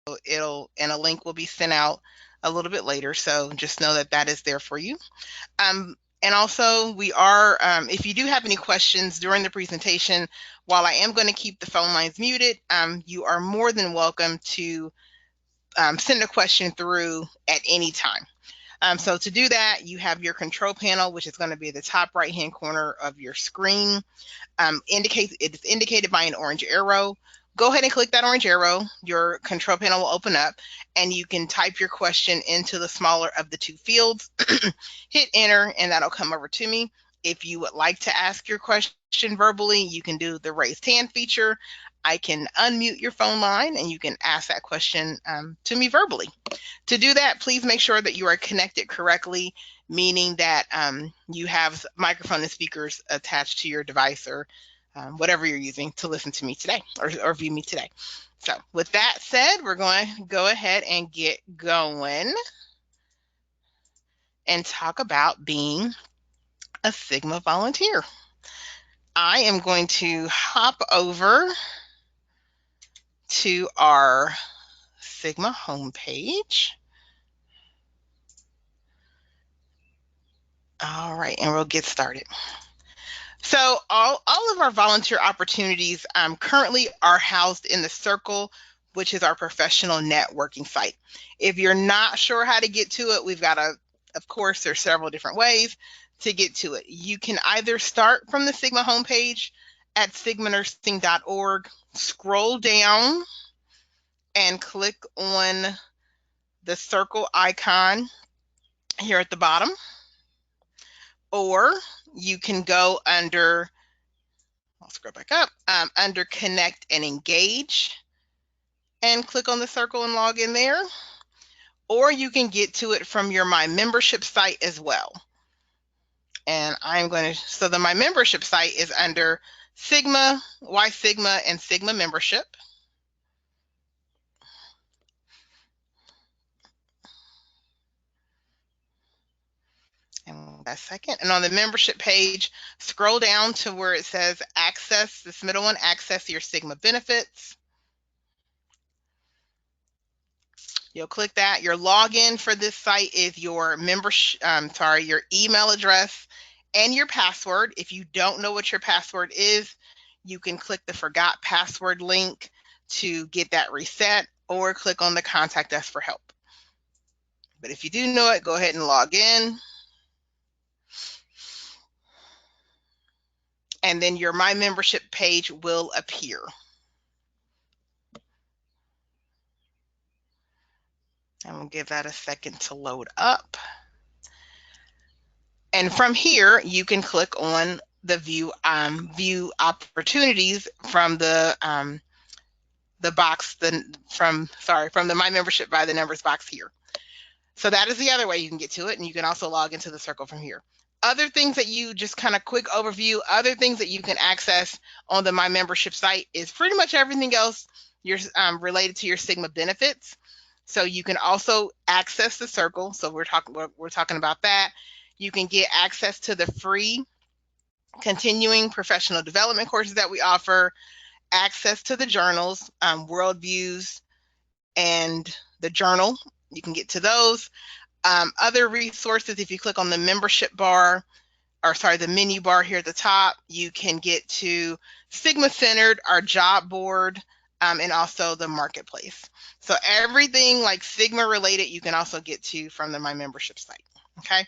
and a link will be sent out a little bit later. So just know that that is there for you. And also we are, if you do have any questions during the presentation, while I am going to keep the phone lines muted, you are more than welcome to send a question through at any time. So to do that, you have your control panel, which is going to be the top right-hand corner of your screen. It is indicated by an orange arrow. Go ahead and click that orange arrow. Your control panel will open up and you can type your question into the smaller of the two fields. Hit enter and that'll come over to me. If you would like to ask your question verbally, you can do the raised hand feature. I can unmute your phone line and you can ask that question to me verbally. To do that, please make sure that you are connected correctly, meaning that you have microphone and speakers attached to your device or whatever you're using to listen to me today or view me today. So with that said, we're going to go ahead and get going and talk about being a Sigma volunteer. I am going to hop over to our Sigma homepage. All right, and we'll get started. So all of our volunteer opportunities currently are housed in the Circle, which is our professional networking site. If you're not sure how to get to it, we've got of course, there's several different ways to get to it. You can either start from the Sigma homepage at sigmanursing.org, scroll down and click on the circle icon here at the bottom, or you can go under, I'll scroll back up, under Connect and Engage and click on the circle and log in there. Or you can get to it from your My Membership site as well. And I'm going to, so the My Membership site is under Sigma, Y Sigma, and Sigma Membership. And a second. And on the membership page, scroll down to where it says access, this middle one, access your Sigma benefits. You'll click that. Your login for this site is your your email address and your password. If you don't know what your password is, you can click the forgot password link to get that reset or click on the contact us for help. But if you do know it, go ahead and log in. And then your My Membership page will appear. I'm gonna give that a second to load up. And from here, you can click on the view opportunities from the box, from the My Membership by the numbers box here. So that is the other way you can get to it, and you can also log into the circle from here. Other things that you, just kind of quick overview, other things that you can access on the My Membership site is pretty much everything else you're related to your Sigma benefits. So you can also access the circle. So we're talking about that. You can get access to the free continuing professional development courses that we offer, access to the journals, Worldviews and the journal. You can get to those. Other resources, if you click on the membership bar, or sorry, the menu bar here at the top, you can get to Sigma Centered, our job board, and also the marketplace. So everything like Sigma related, you can also get to from the My Membership site, okay?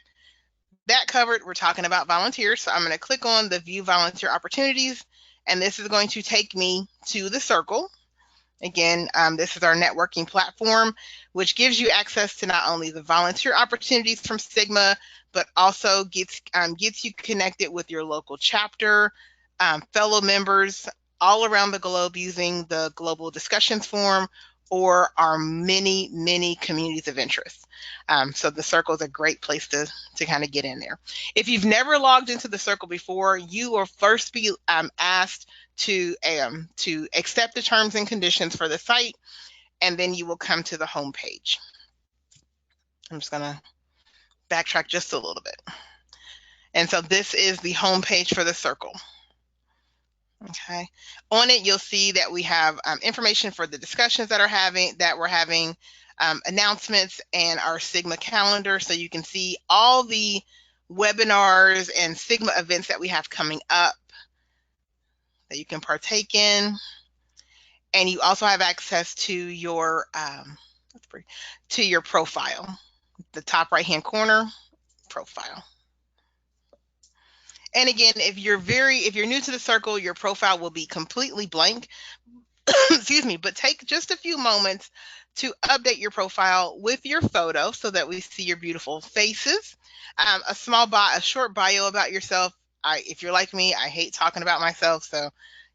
That covered, we're talking about volunteers. So I'm going to click on the View Volunteer Opportunities, and this is going to take me to the circle. Again, this is our networking platform, which gives you access to not only the volunteer opportunities from Sigma, but also gets you connected with your local chapter, fellow members all around the globe using the Global Discussions Forum or our many, many communities of interest. So the circle is a great place to kind of get in there. If you've never logged into the circle before, you will first be asked to accept the terms and conditions for the site, and then you will come to the home page. I'm just going to backtrack just a little bit. And so this is the home page for the circle. Okay. On it, you'll see that we have information for the discussions that we're having, announcements, and our Sigma calendar. So you can see all the webinars and Sigma events that we have coming up that you can partake in. And you also have access to your profile, the top right-hand corner profile. And again, if you're new to the circle, your profile will be completely blank. Excuse me, but take just a few moments to update your profile with your photo so that we see your beautiful faces. A short bio about yourself. If you're like me, I hate talking about myself, so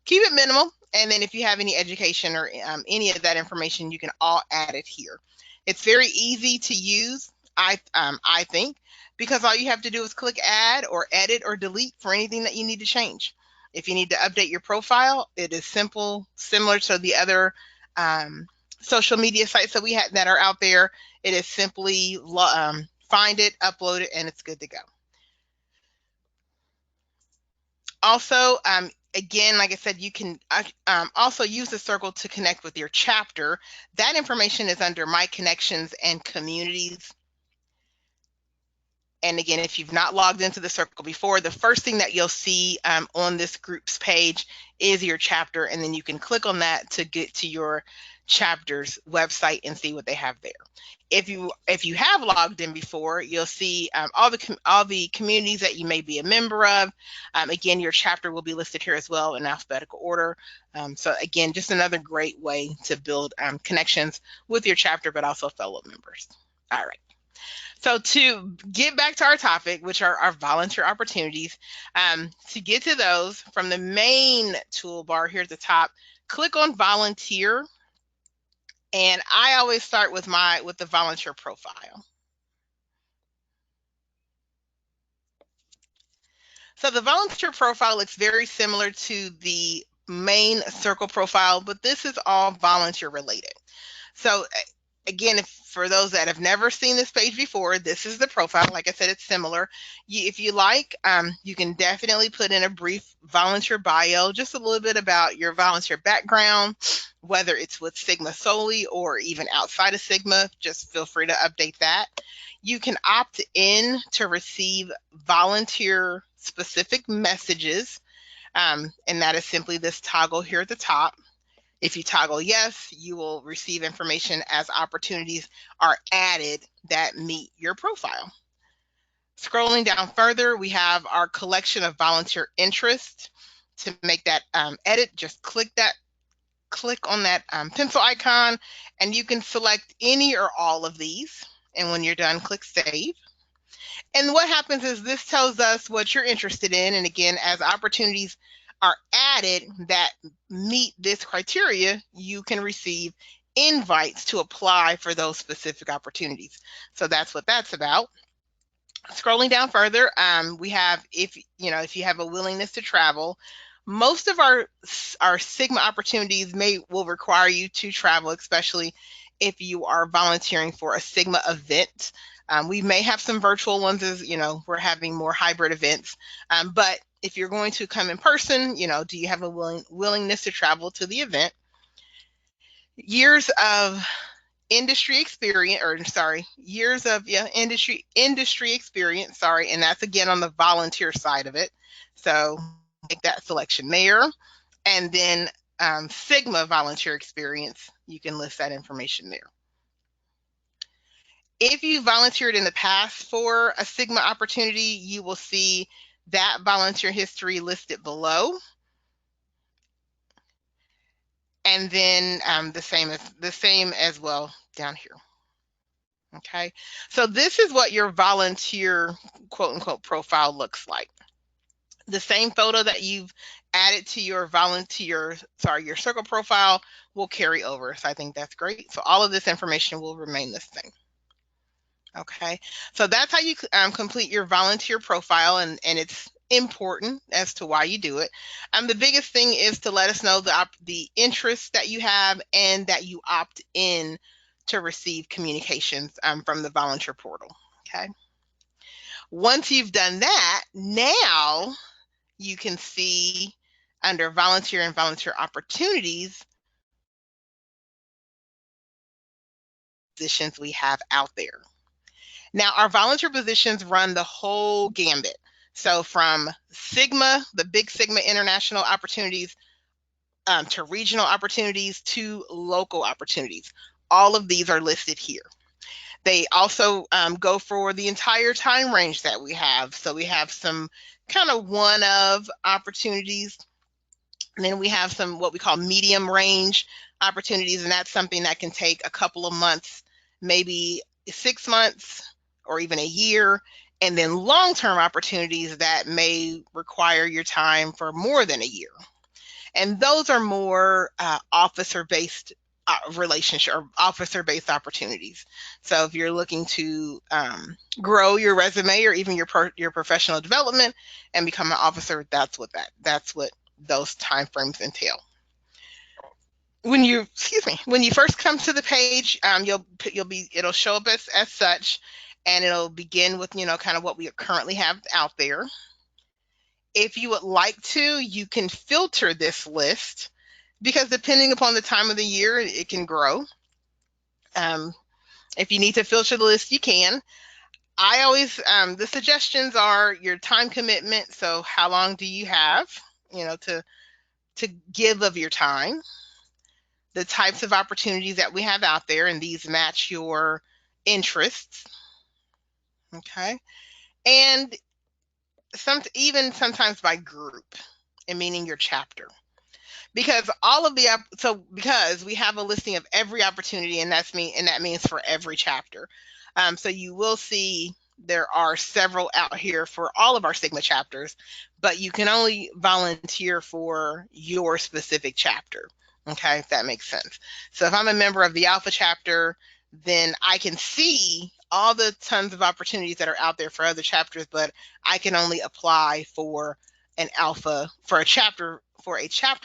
keep it minimal. And then if you have any education or any of that information, you can all add it here. It's very easy to use, I think, because all you have to do is click add or edit or delete for anything that you need to change. If you need to update your profile, it is simple, similar to the other social media sites that we have that are out there. It is simply find it, upload it, and it's good to go. Also, again, like I said, you can also use the circle to connect with your chapter. That information is under My Connections and Communities. And again, if you've not logged into the circle before, the first thing that you'll see on this group's page is your chapter, and then you can click on that to get to your chapter's website and see what they have there. If you have logged in before, you'll see all the communities that you may be a member of. Again, your chapter will be listed here as well in alphabetical order. So again, just another great way to build connections with your chapter, but also fellow members. All right. So to get back to our topic, which are our volunteer opportunities, to get to those from the main toolbar here at the top, click on volunteer. And I always start with the volunteer profile. So the volunteer profile looks very similar to the main circle profile, but this is all volunteer related. So again, for those that have never seen this page before, this is the profile. Like I said, it's similar. If you like, you can definitely put in a brief volunteer bio, just a little bit about your volunteer background, whether it's with Sigma solely or even outside of Sigma. Just feel free to update that. You can opt in to receive volunteer specific messages, and that is simply this toggle here at the top. If you toggle yes, you will receive information as opportunities are added that meet your profile. Scrolling down further, we have our collection of volunteer interests. To make that edit, just click on that pencil icon, and you can select any or all of these. And when you're done, click save. And what happens is this tells us what you're interested in. And again, as opportunities are added that meet this criteria, you can receive invites to apply for those specific opportunities. So that's what that's about. Scrolling down further, we have if you have a willingness to travel. Most of our Sigma opportunities will require you to travel, especially if you are volunteering for a Sigma event. We may have some virtual ones, as we're having more hybrid events, but if you're going to come in person, do you have a willingness to travel to the event? Years of industry experience, industry experience, and that's again on the volunteer side of it. So make that selection there. And then Sigma volunteer experience, you can list that information there. If you volunteered in the past for a Sigma opportunity, you will see that volunteer history listed below. And then the same as well down here. Okay, so this is what your volunteer quote unquote profile looks like. The same photo that you've added to your your circle profile will carry over. So I think that's great. So all of this information will remain the same. Okay, so that's how you complete your volunteer profile, and it's important as to why you do it. The biggest thing is to let us know the interests that you have and that you opt in to receive communications from the volunteer portal. Okay, once you've done that, now you can see under volunteer and volunteer opportunities, positions we have out there. Now, our volunteer positions run the whole gambit. So from Sigma, the big Sigma international opportunities, to regional opportunities to local opportunities. All of these are listed here. They also go for the entire time range that we have. So we have some kind of one-of opportunities. And then we have some what we call medium range opportunities, and that's something that can take a couple of months, maybe 6 months or even a year. And then long-term opportunities that may require your time for more than a year. And those are more officer-based relationship or officer-based opportunities. So if you're looking to grow your resume or even your professional development and become an officer, that's what those timeframes entail. When you first come to the page, it'll show up as such, and it'll begin with kind of what we currently have out there. If you would like to, you can filter this list, because depending upon the time of the year, it can grow. If you need to filter the list, you can. I always, the suggestions are your time commitment. So how long do you have, to give of your time? The types of opportunities that we have out there, and these match your interests. Okay. And sometimes by group, and meaning your chapter. Because because we have a listing of every opportunity, and that means for every chapter. So you will see there are several out here for all of our Sigma chapters, but you can only volunteer for your specific chapter. Okay, if that makes sense. So if I'm a member of the Alpha chapter, then I can see all the tons of opportunities that are out there for other chapters, but I can only apply for an Alpha for a chapter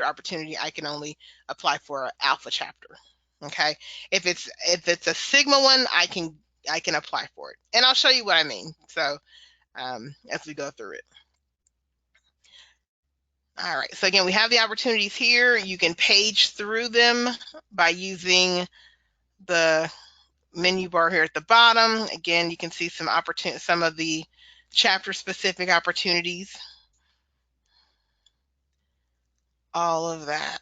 opportunity. I can only apply for an Alpha chapter. Okay, if it's a Sigma one, I can apply for it, and I'll show you what I mean. So as we go through it. All right, so again, we have the opportunities here. You can page through them by using the menu bar here at the bottom. Again, you can see some of the chapter specific opportunities. All of that.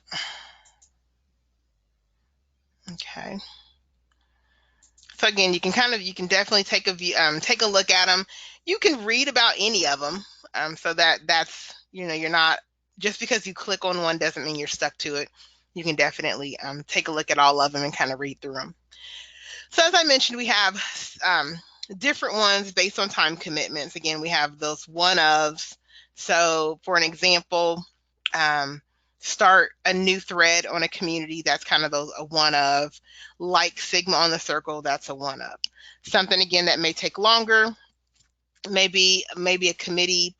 Okay. So again, you can definitely take a look at them. You can read about any of them. So that's you're not, just because you click on one doesn't mean you're stuck to it. You can definitely take a look at all of them and kind of read through them. So as I mentioned, we have different ones based on time commitments. Again, we have those one-ofs. So for an example, start a new thread on a community, that's kind of a one-of. Like Sigma on the circle, that's a one-of. Something again that may take longer, maybe a committee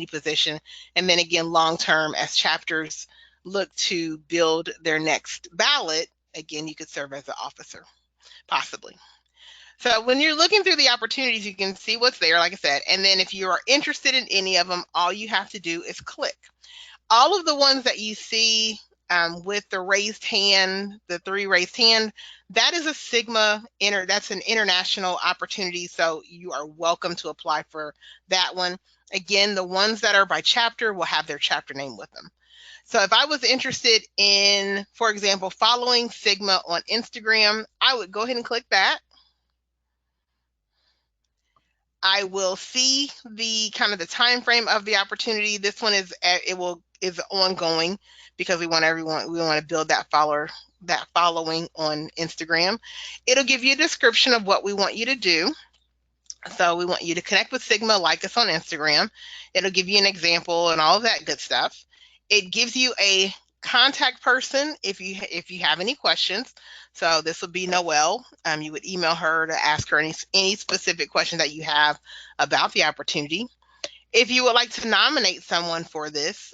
position, and then again long-term, as chapters look to build their next ballot, again you could serve as an officer, possibly. So when you're looking through the opportunities, you can see what's there, like I said, and then if you are interested in any of them, all you have to do is click. All of the ones that you see with the raised hand, the 3 raised hand, that is a Sigma that's an international opportunity. So you are welcome to apply for that one. Again, the ones that are by chapter will have their chapter name with them. So if I was interested in, for example, following Sigma on Instagram, I would go ahead and click that. I will see the kind of the time frame of the opportunity. This one is ongoing, because we want to build that following on Instagram. It'll give you a description of what we want you to do. So we want you to connect with Sigma, like us on Instagram. It'll give you an example and all of that good stuff. It gives you a contact person if you have any questions. So this would be Noelle. You would email her to ask her any specific question that you have about the opportunity. If you would like to nominate someone for this,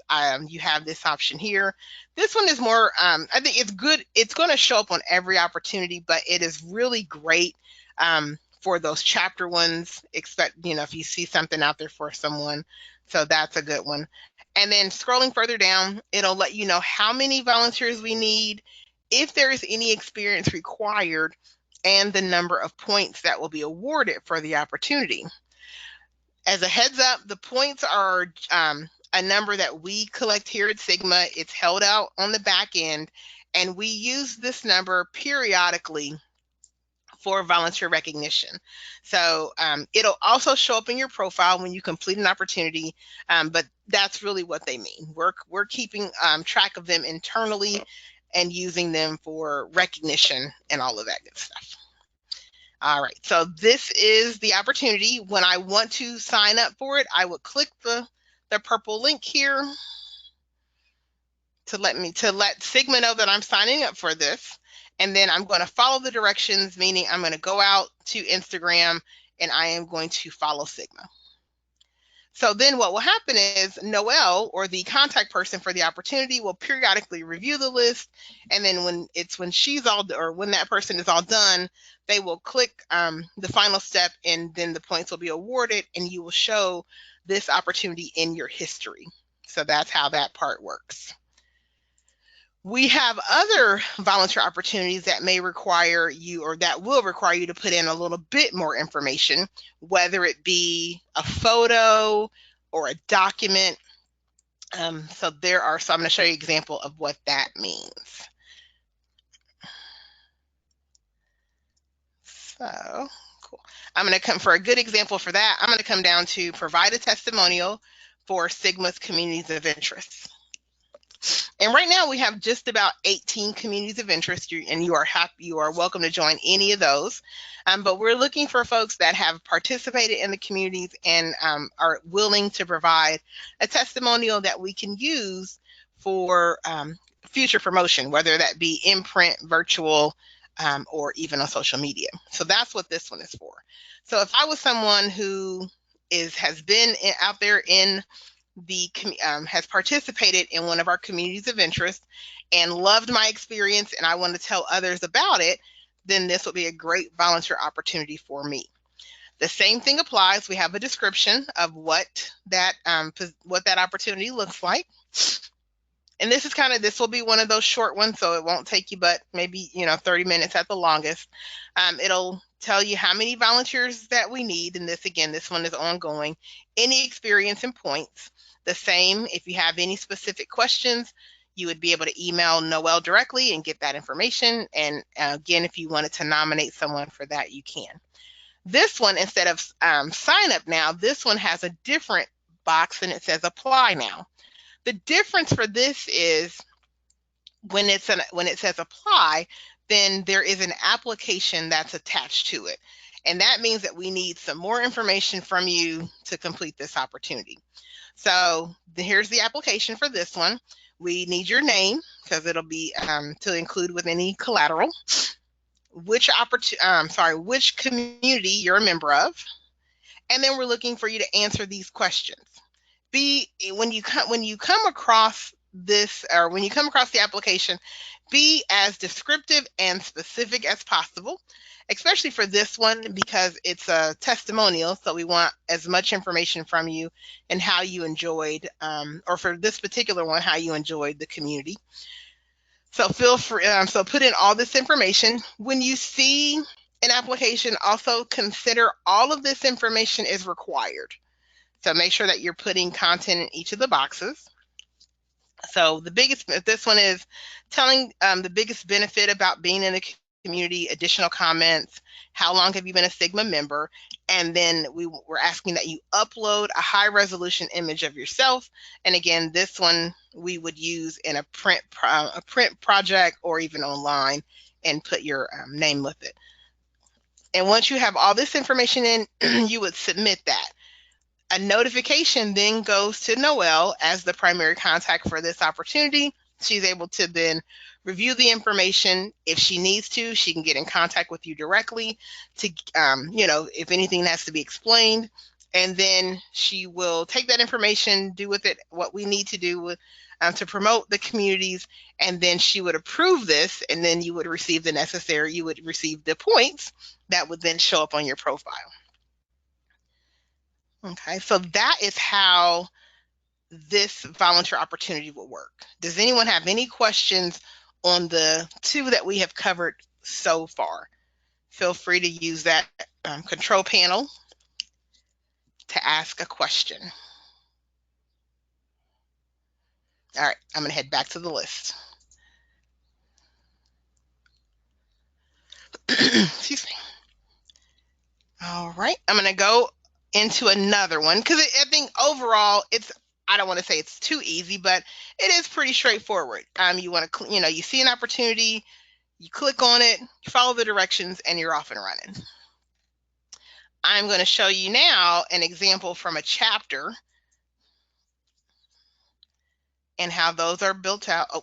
you have this option here. This one is more, I think it's good. It's going to show up on every opportunity, but it is really great for those chapter ones. If you see something out there for someone, so that's a good one. And then scrolling further down, it'll let you know how many volunteers we need, if there is any experience required, and the number of points that will be awarded for the opportunity. As a heads up, the points are a number that we collect here at Sigma. It's held out on the back end, and we use this number periodically for volunteer recognition. So it'll also show up in your profile when you complete an opportunity, but that's really what they mean. We're keeping track of them internally and using them for recognition and all of that good stuff. All right, so this is the opportunity. When I want to sign up for it, I would click the purple link here to let Sigma know that I'm signing up for this. And then I'm going to follow the directions, meaning I'm going to go out to Instagram and I am going to follow Sigma. So then what will happen is Noelle, or the contact person for the opportunity, will periodically review the list. And then when that person is all done, they will click the final step, and then the points will be awarded, and you will show this opportunity in your history. So that's how that part works. We have other volunteer opportunities that may require you, or that will require you, to put in a little bit more information, whether it be a photo or a document. So I'm going to show you an example of what that means. So cool. I'm going to come for a good example for that. I'm going to come down to provide a testimonial for Sigma's communities of interest. And right now we have just about 18 communities of interest, and you are welcome to join any of those. But we're looking for folks that have participated in the communities and are willing to provide a testimonial that we can use for future promotion, whether that be in print, virtual, or even on social media. So that's what this one is for. So if I was someone who has been out there in has participated in one of our communities of interest and loved my experience, and I want to tell others about it, then this will be a great volunteer opportunity for me. The same thing applies. We have a description of what that opportunity looks like. And this will be one of those short ones, so it won't take you but maybe 30 minutes at the longest. It'll tell you how many volunteers that we need, and this one is ongoing, any experience and points. The same, if you have any specific questions, you would be able to email Noelle directly and get that information. And again, if you wanted to nominate someone for that, you can. This one, instead of sign up now, this one has a different box, and it says apply now. The difference for this is when it says apply, then there is an application that's attached to it. And that means that we need some more information from you to complete this opportunity. So here's the application for this one. We need your name, because it'll be to include with any collateral, which community you're a member of, and then we're looking for you to answer these questions. When you come across this, or when you come across the application, be as descriptive and specific as possible, especially for this one because it's a testimonial. So we want as much information from you and how you enjoyed, or for this particular one, how you enjoyed the community. So feel free, so put in all this information. When you see an application, also consider all of this information is required. So make sure that you're putting content in each of the boxes. So this one is telling the biggest benefit about being in the community, additional comments, how long have you been a Sigma member, and then we're asking that you upload a high resolution image of yourself. And again, this one we would use in a print project or even online, and put your name with it. And once you have all this information in, you would submit that. A notification then goes to Noelle as the primary contact for this opportunity. She's able to then review the information. If she needs to, she can get in contact with you directly to, if anything has to be explained. And then she will take that information, do with it what we need to do with, to promote the communities. And then she would approve this, and then you would receive you would receive the points that would then show up on your profile. Okay, so that is how this volunteer opportunity will work. Does anyone have any questions on the 2 that we have covered so far? Feel free to use that control panel to ask a question. All right, I'm going to head back to the list. Excuse me. All right, I'm going to go into another one because I think overall I don't want to say it's too easy, but it is pretty straightforward. You want to, you see an opportunity, you click on it, you follow the directions, and you're off and running. I'm going to show you now an example from a chapter and how those are built out. Oh,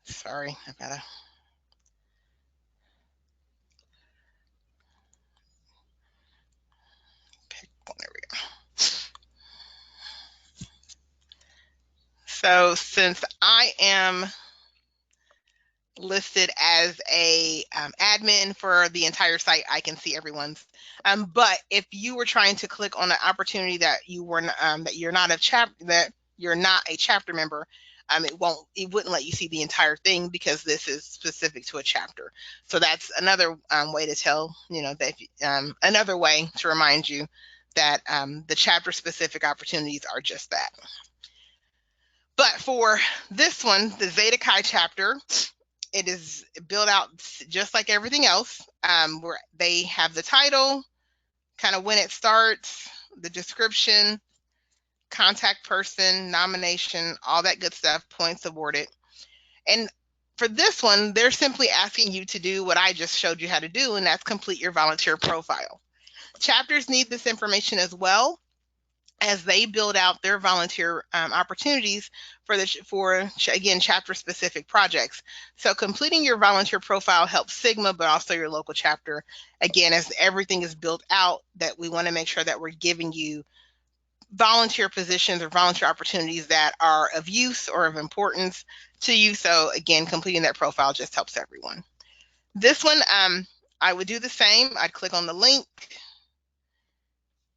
sorry, I've got to pick one. There we go. So since I am listed as a admin for the entire site, I can see everyone's. But if you were trying to click on an opportunity that you're not a chapter member, it wouldn't let you see the entire thing because this is specific to a chapter. So that's another way to tell, that another way to remind you that the chapter specific opportunities are just that. But for this one, the Zeta Chi chapter, it is built out just like everything else, where they have the title, kind of when it starts, the description, contact person, nomination, all that good stuff, points awarded. And for this one, they're simply asking you to do what I just showed you how to do, and that's complete your volunteer profile. Chapters need this information as well as they build out their volunteer opportunities for again, chapter specific projects. So completing your volunteer profile helps Sigma, but also your local chapter. Again, as everything is built out, that we want to make sure that we're giving you volunteer positions or volunteer opportunities that are of use or of importance to you. So again, completing that profile just helps everyone. This one, I would do the same. I'd click on the link.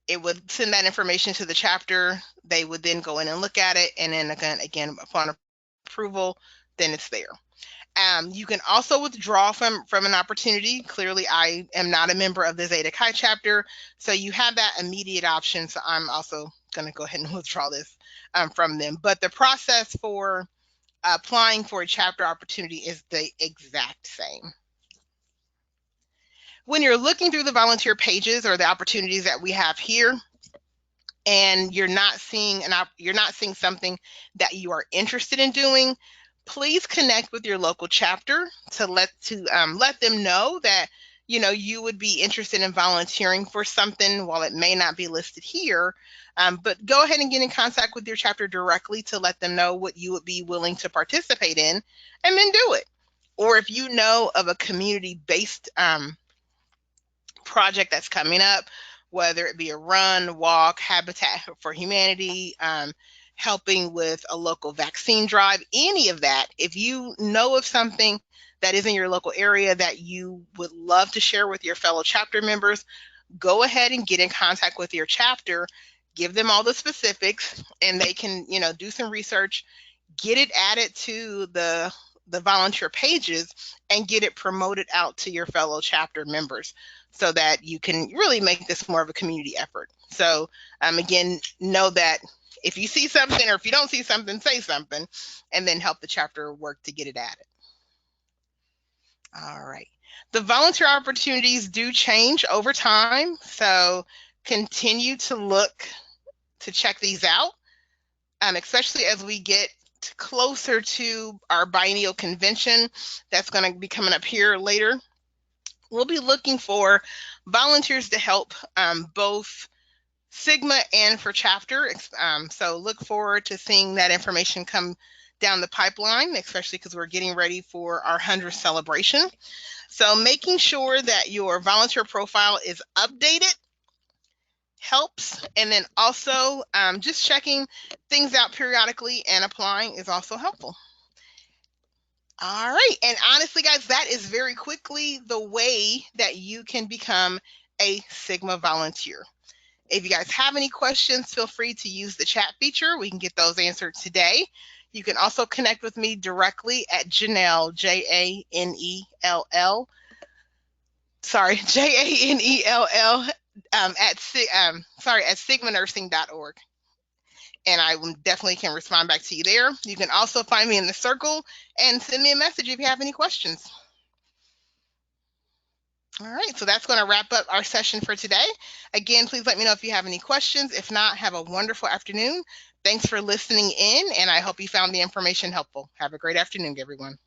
It would send that information to the chapter. They would then go in and look at it. And then again, upon approval, then it's there. You can also withdraw from an opportunity. Clearly, I am not a member of the Zeta Chi chapter, so you have that immediate option. So I'm also going to go ahead and withdraw this from them. But the process for applying for a chapter opportunity is the exact same. When you're looking through the volunteer pages or the opportunities that we have here, and you're not seeing something that you are interested in doing, please connect with your local chapter to let them know that you would be interested in volunteering for something while it may not be listed here. But go ahead and get in contact with your chapter directly to let them know what you would be willing to participate in, and then do it. Or if you know of a community-based project that's coming up, whether it be a run, walk, Habitat for Humanity, helping with a local vaccine drive, any of that, if you know of something that is in your local area that you would love to share with your fellow chapter members, go ahead and get in contact with your chapter, give them all the specifics, and they can, do some research, get it added to the volunteer pages, and get it promoted out to your fellow chapter members so that you can really make this more of a community effort. So again, know that if you see something, or if you don't see something, say something, and then help the chapter work to get it added. All right. The volunteer opportunities do change over time, so continue to look to check these out, especially as we get closer to our biennial convention that's going to be coming up here later. We'll be looking for volunteers to help both Sigma and for chapter. So look forward to seeing that information come down the pipeline, especially because we're getting ready for our 100th celebration. So making sure that your volunteer profile is updated helps. And then also just checking things out periodically and applying is also helpful. All right. And honestly, guys, that is very quickly the way that you can become a Sigma volunteer. If you guys have any questions, feel free to use the chat feature. We can get those answered today. You can also connect with me directly at Janell, Janell, sorry, Janell, at sigmanursing.org. And I definitely can respond back to you there. You can also find me in the circle and send me a message if you have any questions. All right, so that's going to wrap up our session for today. Again, please let me know if you have any questions. If not, have a wonderful afternoon. Thanks for listening in, and I hope you found the information helpful. Have a great afternoon, everyone.